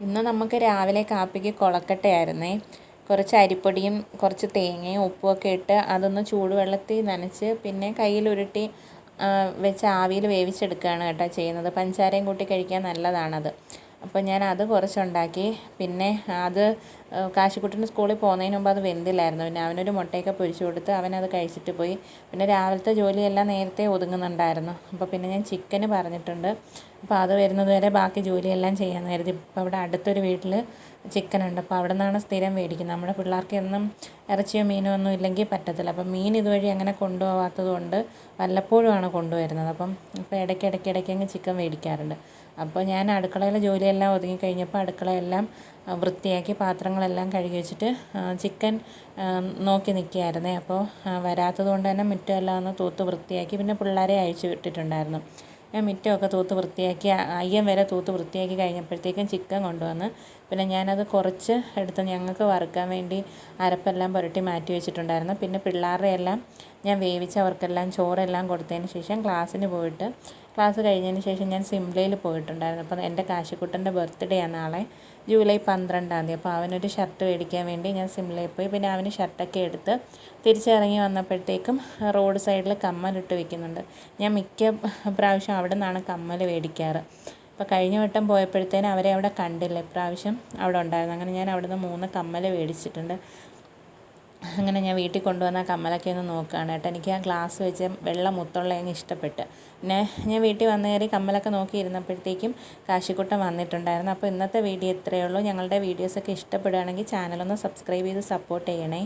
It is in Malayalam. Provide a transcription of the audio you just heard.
ഇന്ന് നമുക്ക് രാവിലെ കാപ്പിക്ക് കൊഴക്കട്ടയായിരുന്നേ. കുറച്ച് അരിപ്പൊടിയും കുറച്ച് തേങ്ങയും ഉപ്പുമൊക്കെ ഇട്ട് അതൊന്ന് ചൂടുവെള്ളത്തിൽ നനച്ച് പിന്നെ കയ്യിലുരുട്ടി വെച്ച് ആവിയിൽ വേവിച്ചെടുക്കുകയാണ് കേട്ടോ ചെയ്യുന്നത്. പഞ്ചസാരയും കൂട്ടി കഴിക്കാൻ നല്ലതാണത്. അപ്പോൾ ഞാൻ അത് കുറച്ചുണ്ടാക്കി. പിന്നെ അത് കാശിക്കുട്ടന് സ്കൂളിൽ പോകുന്നതിന് മുമ്പ് അത് വെന്തില്ലായിരുന്നു. പിന്നെ അവനൊരു മുട്ടയൊക്കെ പൊരിച്ചു കൊടുത്ത് അവനത് കഴിച്ചിട്ട് പോയി. പിന്നെ രാവിലത്തെ ജോലിയെല്ലാം നേരത്തെ ഒതുങ്ങുന്നുണ്ടായിരുന്നു. അപ്പോൾ പിന്നെ ഞാൻ ചിക്കന് പറഞ്ഞിട്ടുണ്ട്. അപ്പോൾ അത് വരുന്നത് വരെ ബാക്കി ജോലിയെല്ലാം ചെയ്യാമെന്ന് കരുതി. ഇപ്പോൾ അവിടെ അടുത്തൊരു വീട്ടിൽ ചിക്കനുണ്ട്. അപ്പോൾ അവിടെ നിന്നാണ് സ്ഥിരം മേടിക്കുന്നത്. നമ്മുടെ പിള്ളേർക്ക് എന്നും ഇറച്ചിയോ മീനോ ഒന്നും ഇല്ലെങ്കിൽ പറ്റത്തില്ല. അപ്പം മീൻ ഇതുവഴി അങ്ങനെ കൊണ്ടുപോകാത്തത് കൊണ്ട് വല്ലപ്പോഴുമാണ് കൊണ്ടുവരുന്നത്. അപ്പോൾ ഇടയ്ക്കിടയ്ക്ക് ചിക്കൻ മേടിക്കാറുണ്ട്. അപ്പോൾ ഞാൻ അടുക്കളയിലെ ജോലിയെല്ലാം ഒതുങ്ങി കഴിഞ്ഞപ്പോൾ അടുക്കളയെല്ലാം വൃത്തിയാക്കി പാത്രങ്ങളെല്ലാം കഴുകി വെച്ചിട്ട് ചിക്കൻ നോക്കി നിൽക്കുകയായിരുന്നേ. അപ്പോൾ വരാത്തത് കൊണ്ട് തന്നെ മുറ്റമെല്ലാം ഒന്ന് തൂത്ത് വൃത്തിയാക്കി. പിന്നെ പിള്ളേരെ അഴിച്ചു വിട്ടിട്ടുണ്ടായിരുന്നു. ഞാൻ മുറ്റമൊക്കെ തൂത്ത് വൃത്തിയാക്കി അയ്യം വരെ തൂത്ത് വൃത്തിയാക്കി കഴിഞ്ഞപ്പോഴത്തേക്കും ചിക്കൻ കൊണ്ടുവന്ന് പിന്നെ ഞാനത് കുറച്ച് എടുത്ത് ഞങ്ങൾക്ക് വറുക്കാൻ വേണ്ടി അരപ്പെല്ലാം പുരട്ടി മാറ്റി വെച്ചിട്ടുണ്ടായിരുന്നു. പിന്നെ പിള്ളേരുടെ എല്ലാം ഞാൻ വേവിച്ച് അവർക്കെല്ലാം ചോറെല്ലാം കൊടുത്തതിന് ശേഷം ക്ലാസ് കഴിഞ്ഞതിന് ശേഷം ഞാൻ സിംലയിൽ പോയിട്ടുണ്ടായിരുന്നു. അപ്പോൾ എൻ്റെ കാശിക്കുട്ടൻ്റെ ബർത്ത്ഡേ ആണ് നാളെ ജൂലൈ 12-ാം തീയതി. അപ്പോൾ അവനൊരു ഷർട്ട് മേടിക്കാൻ വേണ്ടി ഞാൻ സിംലയിൽ പോയി. പിന്നെ അവന് ഷർട്ടൊക്കെ എടുത്ത് തിരിച്ചിറങ്ങി വന്നപ്പോഴത്തേക്കും റോഡ് സൈഡിൽ കമ്മലിട്ട് വെക്കുന്നുണ്ട്. ഞാൻ മിക്ക പ്രാവശ്യം അവിടെ നിന്നാണ് കമ്മൽ മേടിക്കാറ്. അപ്പോൾ കഴിഞ്ഞ വട്ടം പോയപ്പോഴത്തേനും അവരെ അവിടെ കണ്ടില്ല. ഇപ്രാവശ്യം അവിടെ ഉണ്ടായിരുന്നു. അങ്ങനെ ഞാൻ അവിടെ നിന്ന് 3 കമ്മൽ മേടിച്ചിട്ടുണ്ട്. അങ്ങനെ ഞാൻ വീട്ടിൽ കൊണ്ടുവന്ന കമ്മലൊക്കെ ഒന്ന് നോക്കുകയാണ് കേട്ടോ. എനിക്ക് ആ ഗ്ലാസ് വെച്ച് വെള്ള മുത്തുള്ളതിന് ഇഷ്ടപ്പെട്ട്. പിന്നെ ഞാൻ വീട്ടിൽ വന്ന് കയറി കമ്മലൊക്കെ നോക്കിയിരുന്നപ്പോഴത്തേക്കും കാശിക്കുട്ടൻ വന്നിട്ടുണ്ടായിരുന്നു. അപ്പോൾ ഇന്നത്തെ വീഡിയോ ഇത്രയേ ഉള്ളൂ. ഞങ്ങളുടെ വീഡിയോസൊക്കെ ഇഷ്ടപ്പെടുകയാണെങ്കിൽ ചാനലൊന്ന് സബ്സ്ക്രൈബ് ചെയ്ത് സപ്പോർട്ട് ചെയ്യണേ.